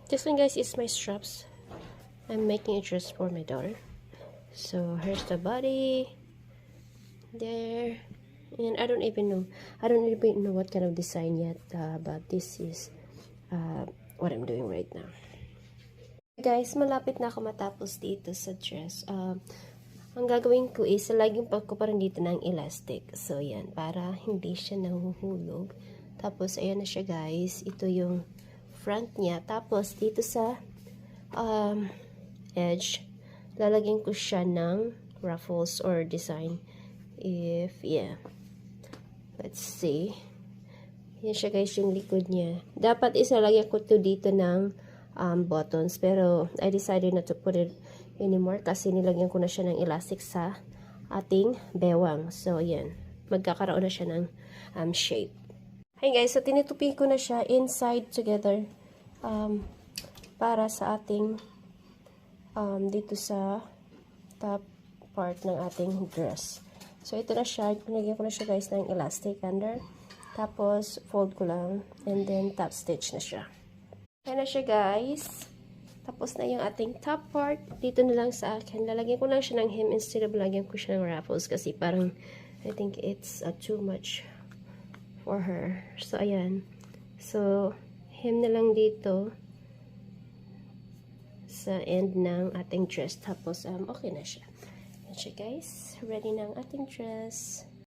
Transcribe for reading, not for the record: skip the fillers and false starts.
This one, guys, is my straps. I'm making a dress for my daughter. So here's the body. There. And I don't even know what kind of design yet, but this is what I'm doing right now. Guys, malapit na ako matapos dito sa dress. Ang gagawin ko is, laging ko pa rin dito ng elastic. So, yan, para hindi siya nahuhulog. Tapos, ayan na siya, guys. Ito yung front niya. Tapos, dito sa edge, lalagyan ko siya ng ruffles or design. Yeah. Let's see. Yan siya, guys, yung likod niya. Dapat isalagyan ko to dito ng buttons. Pero, I decided not to put it anymore kasi nilagyan ko na siya ng elastic sa ating bewang. So, yan. Magkakaroon na siya ng shape. Hey guys, so tinitupin ko na siya inside together para sa ating dito sa top part ng ating dress. So, ito na siya. Nilagyan ko na siya, guys, ng elastic under. Tapos, fold ko lang. And then, top stitch na siya. Ayan na siya, guys. Tapos na yung ating top part. Dito na lang sa akin. Lalagyan ko lang siya ng hem instead of lagyan ko siya ng ruffles. Kasi parang, I think it's too much for her. So, ayan. So, hem na lang dito sa end ng ating dress. Tapos, okay na siya. Ayan siya, guys. Ready na ang ating dress.